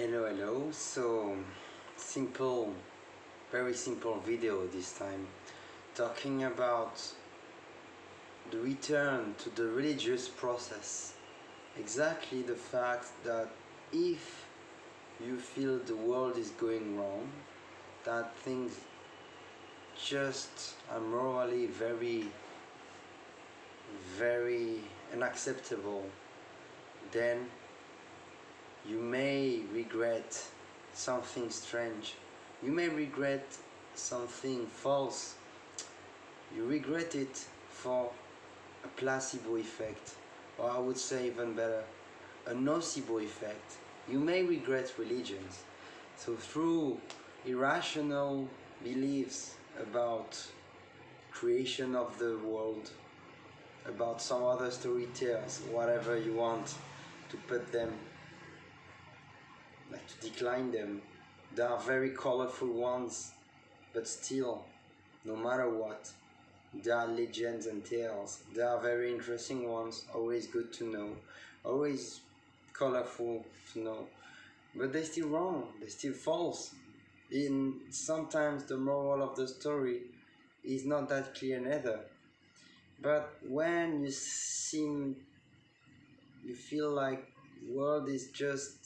Hello. So, simple, very simple video this time, talking about the return to the religious process. Exactly the fact that if you feel the world is going wrong, that things just are morally very unacceptable, then you may regret something strange. You may regret something false. You regret it for a placebo effect, or I would say even better, a nocebo effect. You may regret religions. So through irrational beliefs about creation of the world, about some other story tales, whatever you want to put them, like to decline them. There are very colorful ones, but still, no matter what, there are legends and tales. There are very interesting ones, always good to know, always colorful to know. But they're still wrong, they're still false. In sometimes the moral of the story is not that clear neither. But when you feel like world is just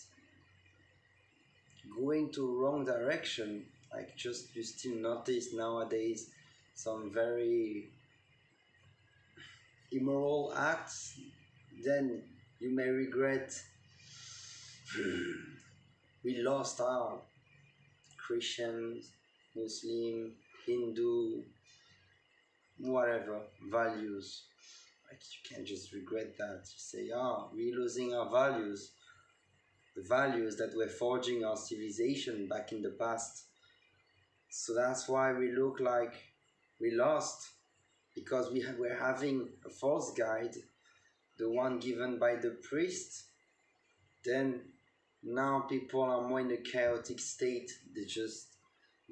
going to wrong direction, like just you still notice nowadays some very immoral acts, then you may regret we lost our Christians, Muslim, Hindu, whatever values. Like you can just regret that. You say, we're losing our values, the values that were forging our civilization back in the past. So that's why we look like we lost, because we're having a false guide, the one given by the priest. Then now people are more in a chaotic state. They just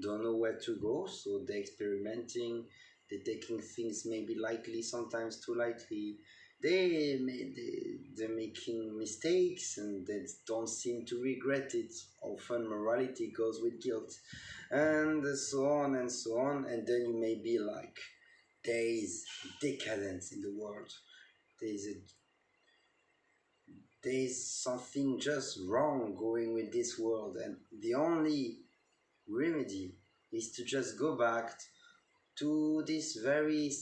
don't know where to go, so they're experimenting, they're taking things maybe lightly, sometimes too lightly. They're making mistakes and they don't seem to regret it. Often morality goes with guilt, and so on and so on. And then you may be like, there is decadence in the world. There's a there's something just wrong going with this world, and the only remedy is to just go back to this very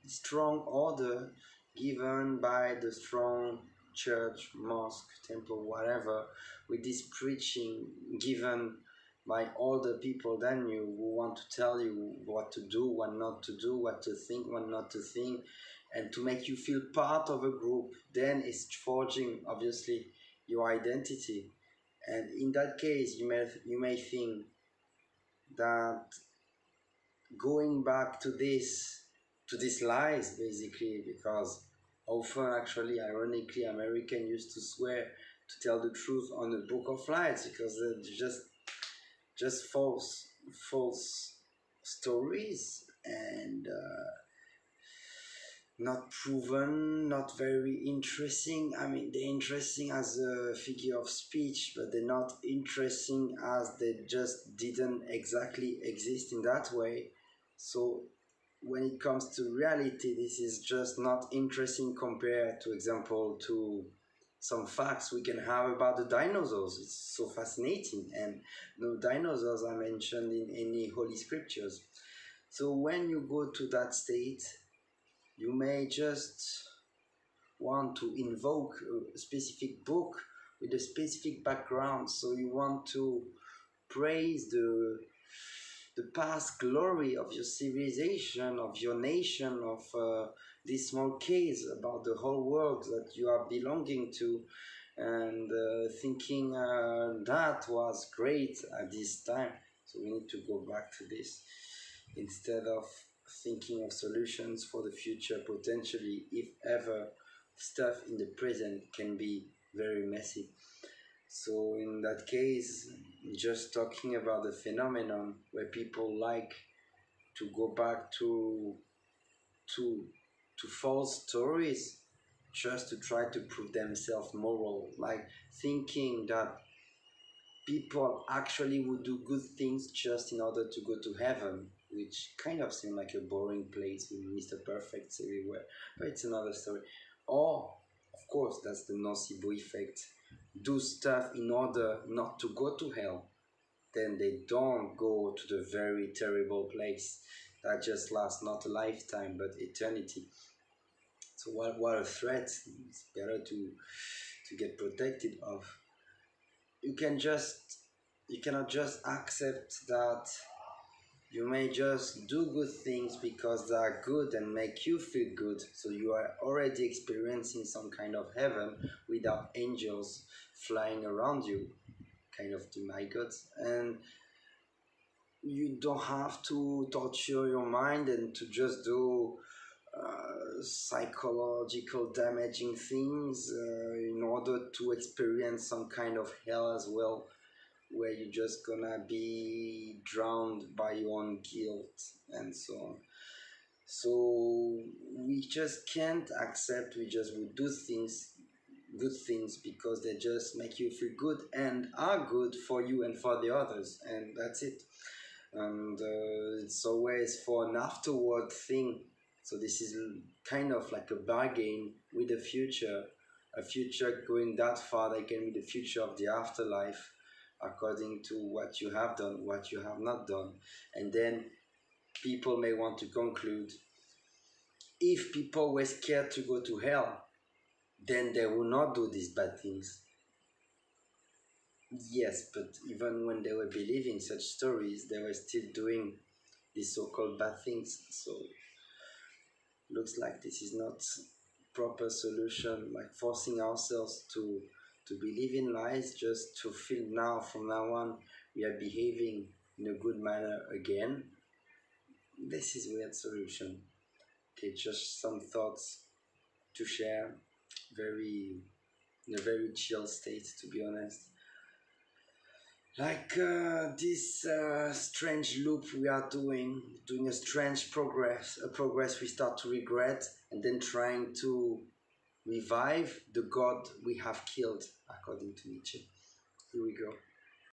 strong order given by the strong church, mosque, temple, whatever, with this preaching given by all the people than you who want to tell you what to do, what not to do, what to think, what not to think, and to make you feel part of a group. Then it's forging, obviously, your identity. And in that case, you may think that going back to these lies, basically, because often, actually, ironically, American used to swear to tell the truth on a book of lies, because they're just false stories, and not proven, not very interesting. I mean, they're interesting as a figure of speech, but they're not interesting as they just didn't exactly exist in that way. So when it comes to reality, this is just not interesting compared, to example, to some facts we can have about the dinosaurs. It's so fascinating, and no dinosaurs are mentioned in any holy scriptures. So when you go to that state, you may just want to invoke a specific book with a specific background. So you want to praise the past glory of your civilization, of your nation, of this small case about the whole world that you are belonging to, and thinking that was great at this time. So we need to go back to this instead of thinking of solutions for the future, potentially, if ever. Stuff in the present can be very messy. So in that case, just talking about the phenomenon where people like to go back to false stories just to try to prove themselves moral, like thinking that people actually would do good things just in order to go to heaven, which kind of seems like a boring place with Mr. Perfect everywhere, but it's another story. Or, of course, that's the nocebo effect. Do stuff in order not to go to hell, then they don't go to the very terrible place that just lasts not a lifetime but eternity. So what a threat! It's better to get protected of. You can just you cannot just accept that you may just do good things because they are good and make you feel good. So you are already experiencing some kind of heaven without angels flying around you, kind of to my God. And you don't have to torture your mind and to just do psychological damaging things in order to experience some kind of hell as well, where you're just gonna be drowned by your own guilt and so on. So we just can't accept, we just would do things, good things, because they just make you feel good and are good for you and for the others, and that's it. And it's always for an afterward thing. So this is kind of like a bargain with the future, a future going that far that can be the future of the afterlife, according to what you have done, what you have not done. And then people may want to conclude, if people were scared to go to hell, then they will not do these bad things. Yes, but even when they were believing such stories, they were still doing these so-called bad things. So looks like this is not proper solution, like forcing ourselves to believe in lies just to feel now from now on we are behaving in a good manner again. This is weird solution. Okay, just some thoughts to share, very in a very chill state, to be honest. Like this strange loop we are doing a strange progress, a progress we start to regret, and then trying to revive the god we have killed, according to Nietzsche. Here we go.